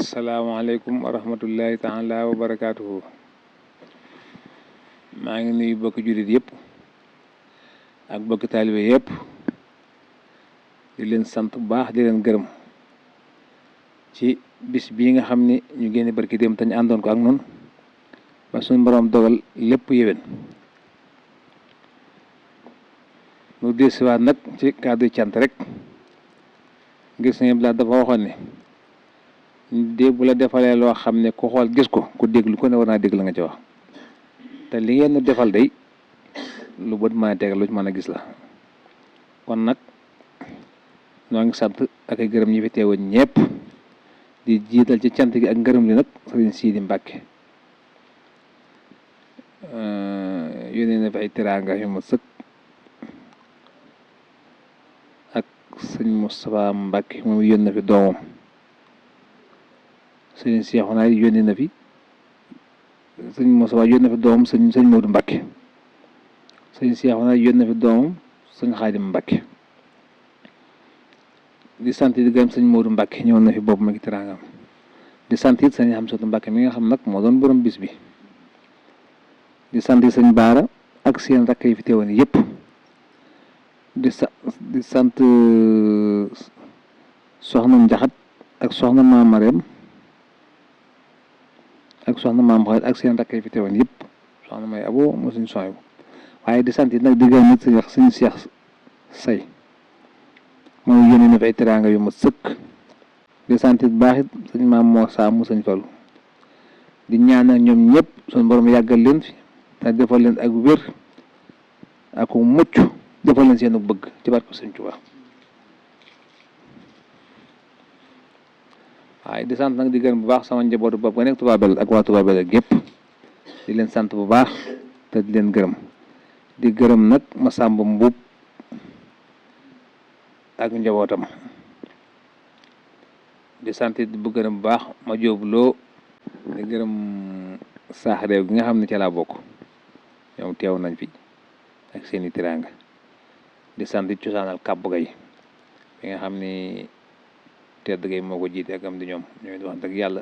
asalaamaaleykum wa rahmatullahi taala wa barakaatuhu. maa ngi nuyu bokki jullit yëpp ak bokki taalibe yëpp di leen sant bu baax di leen gërëm ci bis bii nga xam ni ñu génne barki dem te ñu àndoon ko ak noonu ba suñu borom dogal lépp yéwén. nu desiwaat nag ci kàddu cant rek ngir sëñ Abdou Lahad dafa waxoon ne dégg bu la defalee loo xam ne ku xool gis ko ku déglu ko ne war naa dégg la nga ci wax te li ngeen nu defal day lu bët mën a tegal lu ci mën a gis la. kon nag noo ngi sant ak ay gërëm ñi fi teewoon ñëpp di jiital ci cant gi ak ngërëm li nag sëriñ Sidi Mbàkke yónnee na fi ay teraanga yu ma sëkk ak sëñ Moustapha Mbàkke moom yónnee na fi doomam sëñ Seexuna yónnee na fi sëñ Moustapha yónnee na fi doomam sëñ Moodu Mbàkke sëñ Seexuna yónnee na fi doomam sëñ Xaadim Mbàkke di sant di gërëm sëñ Moodu Mbàkke ñëwoon na fi boobu ma ngi teraangam di sant it sëñ Xamsatu Mbàkke mi nga xam nag moo doon borom bis bi di sant sëñ Baara ak seen rakk yi fi teewoon yëpp di sant soxna Njaxat ak soxna Maam Mareem ak soxna Maam Xarit ak seen rakk yi fi teewoon yëpp soxna may abo moo suñ soñ waaye di sant it nag di gërëm nit suñ Seex Say moom yónnee na fi ay teraanga yu ma sëkk di sant it baax it suñ maam moo saa mu sëñ Fallu di ñaanal ñoom ñëpp suñ borom yàggal leen fi te defal leen ak wér ak mucc defal leen seenu bëgg ci barke Sëñ Tuubaa waaye di sant nag di gërëm bu baax sama njabootu bopp nga nekk Touba Belel ak waa Touba Belel gépp di leen sant bu baax te di leen gërëm di gërëm nag Masamba Mbuub ak njabootam di sant di bu gërëm bu baax ma jóob loo di gërëm saax réew gi nga xam ne ca laa bokk ñoom teew nañ fi ak seeni teraanga di sant di cosaanal kàbb gay bi nga xam ni tedd gay moo ko jiite ak am di ñoom di wax dëgg yàlla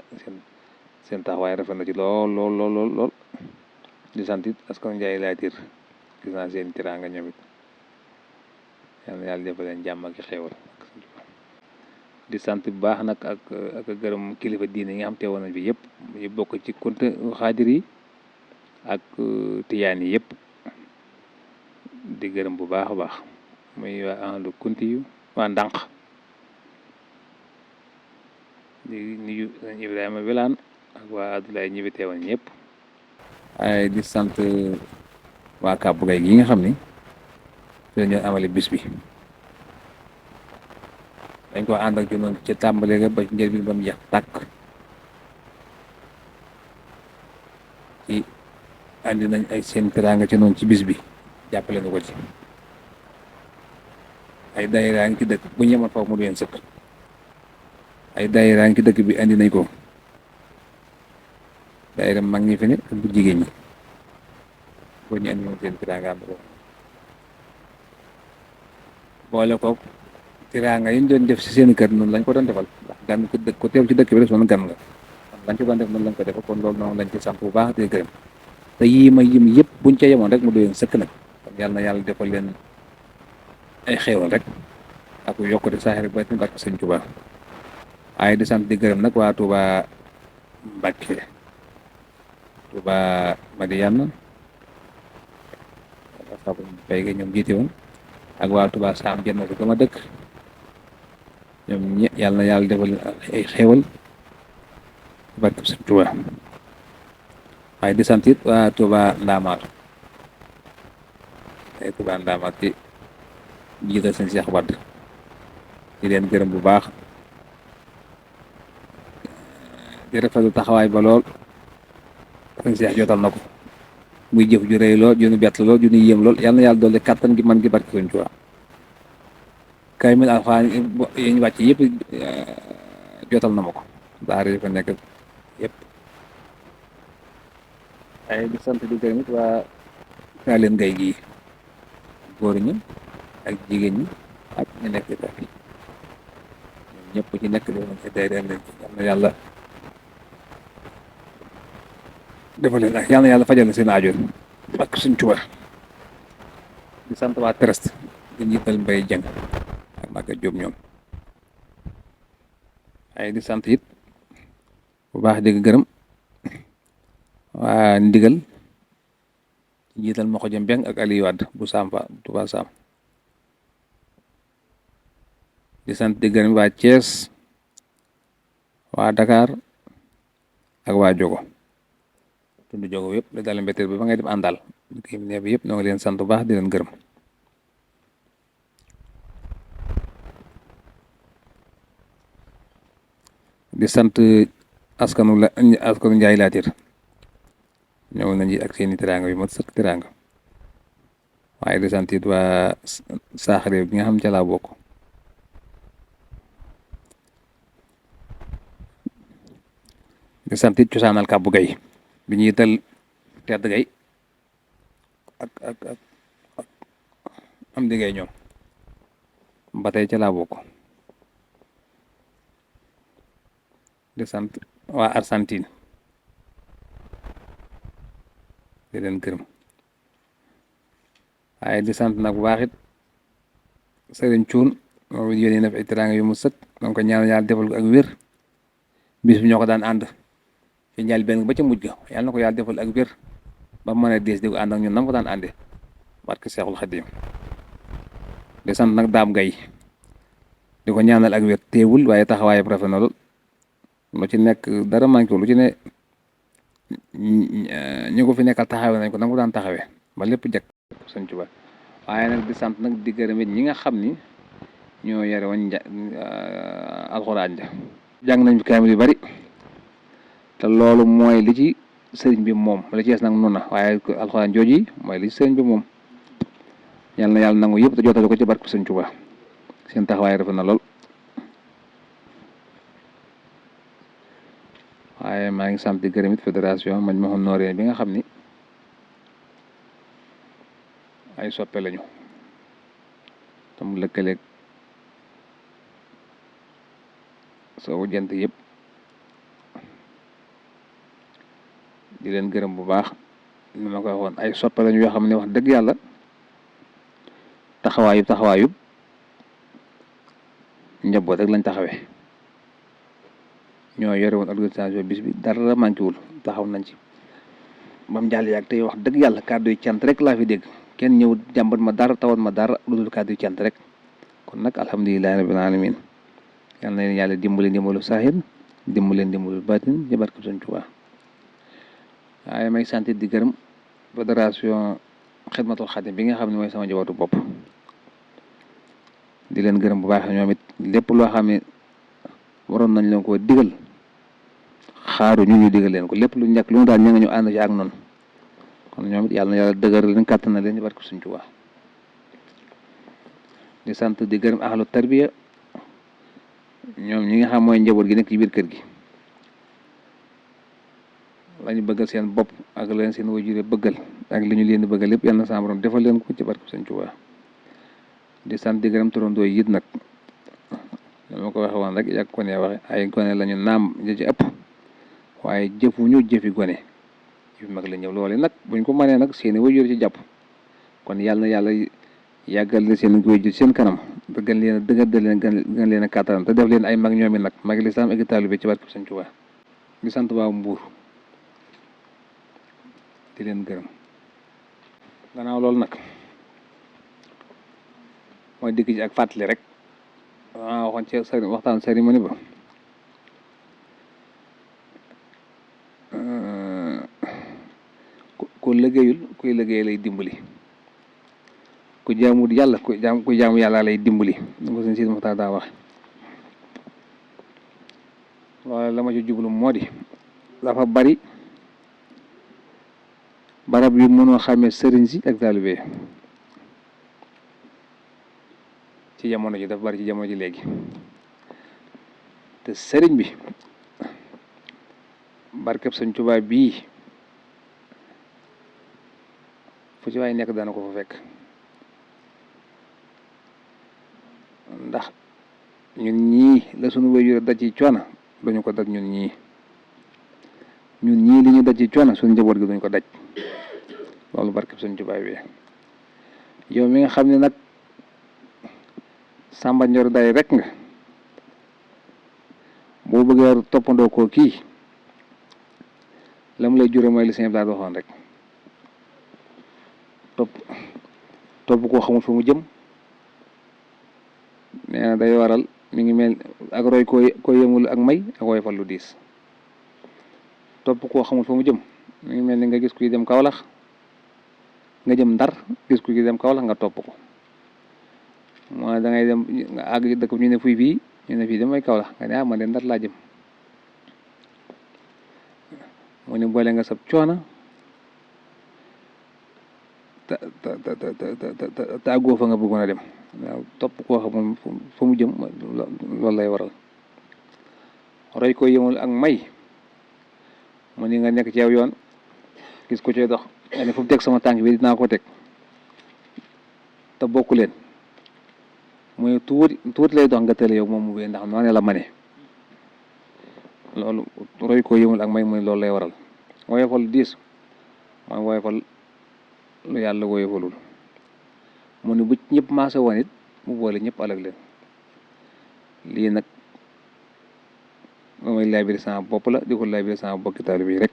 seen taxawaay rafet na ci lool lool lool lool lool di sant it askan Njaay Laatiir gis naa seeni teraanga ñoom it yal na yàlla defal leen jàmm ak xéewal di sant bu baax nag ak gërëm kilifa diine yi nga xam teewoon nañ fi yëpp yu bokk ci konte xaadir yi ak tijaan yi yëpp di gërëm bu baax a baax muy waa ahlu kunti yu waa ndànk di nuyu sëñ Ibrahima Wilaan ak waa Abdoulaye ñi fi teewoon ñëpp waaye di sant waa Kàbbu Gay gi nga xam ni fi la ñu amale bis bi dañ ko ànd ak noonu ci tàmbale ga ba ci njëlbéen ba mu jeex tàkk ci andi nañ ay seen teraanga ci noonu ci bis bi jàppale na ko ci ay daayira ngi ci dëkk bu ñu yemoon foofu mu du leen sëkk ay daayira ngi ci dëkk bi andi nañ ko daayira mag ñi fi ne ak bu jigéen ñi boo ñu andi woon seen teraanga am ko boole ko teraanga yi ñu doon def si seen kër noonu lañ ko doon defal ndax gan ko dëkk ko teew ci dëkk bi rek noonu gan nga kon lañ ci doon def noonu lañ ko defal kon loolu noonu lañ ci sant bu baax di gërëm te yii ma yim yëpp buñ ca yemoon rek mu doon sëkk nag kon yàlla na yàlla defal leen ay xéewal rek ak yokkute saaxir ba ci barke Sëñ Tuubaa waaye di sant di gërëm nag waa Touba Mbàkke Touba Madiyana sabu bay ga ñoom jiite woon ak waa Touba Saam jenn ko gëm a dëkk ñoom yàlla na yàlla defal ay xéewal barke Sëñ Tuubaa waaye di sant it waa Touba Ndaamaatu ay Touba Ndaamaat ci jiital sëñ Seex Wadd di leen gërëm bu baax di rafetlu taxawaay ba lool sëñ Seex jotal na ko muy jëf ju rëy lool ju nu bett lool ju nu yéem lool yàlla na yàlla dolli kàttan gi man gi barke Sëñ Tuubaa kaamil alxuraan yi ñu wàcc yëpp jotal na ma ko daara yi fa nekk yëpp ay di sant di gërëm it waa Kaaleen Gay gii góor ñi ak jigéen ñi ak ñu nekk ci kër gi ñoom ñëpp ci nekk def nañ ci day dem nañ yal na yàlla defal leen ak yal na yàlla fajal na seen aajo ak suñ Tuubaa. di sant waa Terest di njiital Mbay Jeng ak Maga Jóob ñoom waaye di sant it bu baax di gërëm waa ndigal njiital ma ko jëm Mbeng ak Aliou Wade bu Saam fa Touba Saam di sant di gërëm waa Thiès waa Dakar ak waa Jogo tund Jogo yëpp da dale mbetteel bi ba ngay dem àndal kii ne bi yëpp ñoo ngi leen sant bu baax di leen gërëm di sant askanu Njaay Laatir ñëw nañ ak seeni teraanga yu mat sëkk teraanga waaye di sant it waa Saaxare bi nga xam ca laa bokk di sant it cosaanal Kàbbu Gay bi ñuy tal tedd gay ak am di gay ñoom ba tey ca laa bokk di sant waa Argentine di leen gërëm waaye di sant nag bu baax it Sëriñ Cuun moom it yónnee na fi ay teraanga yu mu sëkk donc ñaan yàlla defal ko ak wér bis bi ñoo ko daan ànd ci njaal benn ba ca mujj ga yàlla na ko yàlla defal ak wér ba mën a dees di ko ànd ak ñun nam ko daan àndee barke Seexul Xadiim di sant nag Daam Gay di ko ñaanal ak wér teewul waaye taxawaayam rafet na lool lu ci nekk dara manqué lu ci ne ñu ko fi nekkal taxawee nañ ko nam ko daan taxawee ba lépp jag Sëñ Tuubaa waaye nag di sant nag di gërëm it ñi nga xam ni ñoo yore woon alxuraan ja jàng nañ fi kaamil yu bari te loolu mooy li ci sëriñ bi moom la ci des nag nun na waaye alxuraan jooji mooy li ci sëriñ bi moom yal na yàlla nangu yëpp te jotale ko ci barke Sëñ Tuubaa seen taxawaay rafet na lool waaye maa ngi sant di gërëm it fédération Majmahun Nurayni bi nga xam ni ay soppe lañu te mu lëkkaleeg soo jant yëpp di leen gërëm bu baax ni ma ko waxoon ay soppe lañu yoo xam ne wax dëgg yàlla taxawaayub njaboot rek lañ taxawee ñoo yore woon organisation bis bi dara manqué wul taxaw nañ ci bam jàll yaag tey wax dëgg yàlla kàddu yu cant rek laa fi dégg kenn ñëw jàmbat ma dara tawat ma dara lu dul kàddu yu cant rek kon nag alhamdulilahi rabbil alamin yal na leen yàlla dimbali ndimbalu saahir dimbali ndimbalu baatin ci barke Sëñ Tuubaa waaye may sant di gërëm fédération Xidmatul Xaadim bi nga xam ne mooy sama njabootu bopp di leen gërëm bu baax ñoom it lépp loo xam ne waroon nañ leen ko digal xaaru ñu digal leen ko lépp lu njëkk lu mu daal ña nga ñu ànd ci ak noonu kon ñoom it yàlla na yàlla dëgër leen kàttan na leen ci barke Sëñ Tuubaa di sant di gërëm ahlu tarbiya ñoom ñi nga xam mooy njaboot gi nekk ci biir kër gi lañu bëggal seen bopp ak leen seen waajur bëggal ak li ñu leen di bëggal lépp yàlla na sama borom defal leen ko ci barke Sëñ Tuubaa di sant di gërëm turandoo yi it nag dama ko waxe woon rek yàgg ko ne waxe ay gone lañu naam ñi ci ëpp waaye jëfuñu jëfi gone jëfi mag la ñëw loole nag buñ ko mënee nag seeni waajur ci jàpp kon yàlla na yàlla yàggal leen seen waajur seen kanam te gën leen a dëgër de leen gën leen a kàttanam te def leen ay mag ñoomi nag magi lislaam ak taalibe ci barke Sëñ Tuubaa di sant waa Mbuur di leen gërëm gannaaw loolu nag mooy dikk ci ak fàttali rek waaw waxoon ci waxtaan cérémonie ba ku liggéeyul kuy liggéey lay dimbali ku jaamut yàlla ku jaamu yàlla lay dimbali nu ko sëñ Sidi Muxtaar daa wax loolu la ma ci jublu moo di dafa bari barab yu mënoo xàmmee sëriñ si ak taalibe ci jamono ji dafa bari ci jamono ji léegi te sëriñ bi barkeb Sëñ Tuubaa bii fu ci waay nekk dana ko fa fekk ndax ñun ñii la sunu waajur daj ci coono duñu ko daj ñun ñii ñun ñii li ñu daj ci coono suñu njaboot gi duñ ko daj loolu barkeb Sëñ Tuubaa bi yow mi nga xam ne nag Samba Ndior day rek nga boo bëggee toppandoo koo kii la mu lay jure mooy li Sëñ Blaat waxoon rek topp koo xamul fa mu jëm nee na day waral mi ngi mel ak roy koo yëmul ak may ak woyofal lu diis topp koo xamul fa mu jëm mi ngi mel ni nga gis kuy dem Kawlax nga jëm Ndar gis kuy dem Kawlax nga topp ko mooy da ngay dem nga àgg dëkk ñu ne fii ñu ne fii damay Kawlax nga ne ah man de Ndar laa jëm mu ne boole nga sab coona te àggoo fa nga bëggoon a dem waaw topp koo xamul fa mu jëm loolu lay waral roy ko yëmul ak may mu ni nga nekk ci yow yoon gis ko cay dox nga ne fu mu teg sama tànk bi dinaa ko teg te bokku leen muy tuuti lay dox nga tële yow moom mu wéy ndax noonu la mane loolu roy ko yëmul ak may mu loolu lay waral woyofal diis mooy woyofal lu yàlla woyofalul mu ne bu ñëpp maase woon it mu boole ñëpp alag leen lii nag mooy laabiri sama bopp la di ko laabiri sama bokki taalibe yi rek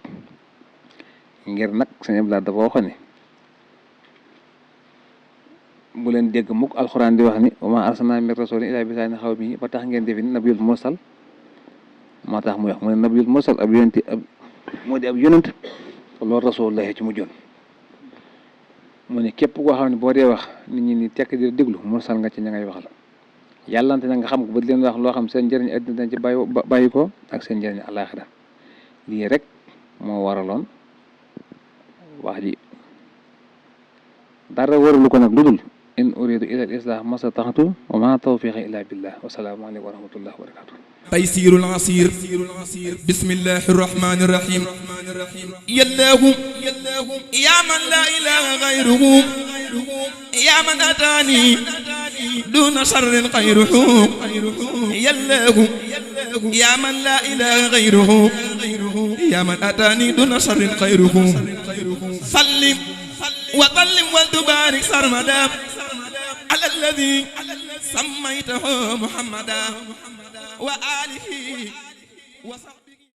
ngir nag Sëñ Blaat dafa waxoon ne bu leen dégg mukk alxuraan di wax ni wa maa arsalnaa min rasuulin illaa bi lisaani qawmihi ba tax ngeen defe ni nabiyul mursal moo tax muy wax mu ne nabiyul mursal ab yonent moo di ab yonent loolu rasuulullaahi ci mujjoon mu ne képp koo xam ne boo dee wax nit ñi ni tekk di déglu mursal nga ci ña ngay waxal yàllante na nga xam ko ba di leen wax loo xam seen njëriñ àddina ci bàyyi ko ak seen njëriñ àllaaxira lii rek moo waraloon wax ji dara waralu ko nag lu dul in uridu ila al islah masataxtu wa ma tawfiqi illa billah wa salaamu aleykum wa rahmatullah wa barakatuh taysirul asir bismillahi rahmani rahim yallahu ya man la ilaha ghayruhu ya man atani duna sharrin ghayruhu yallahu ya man la ilaha ghayruhu ya man atani duna sharrin ghayruhu sallim wa sallim wa tubarik sarmada ala alladhi sammaytahu muhammada wa alihi wa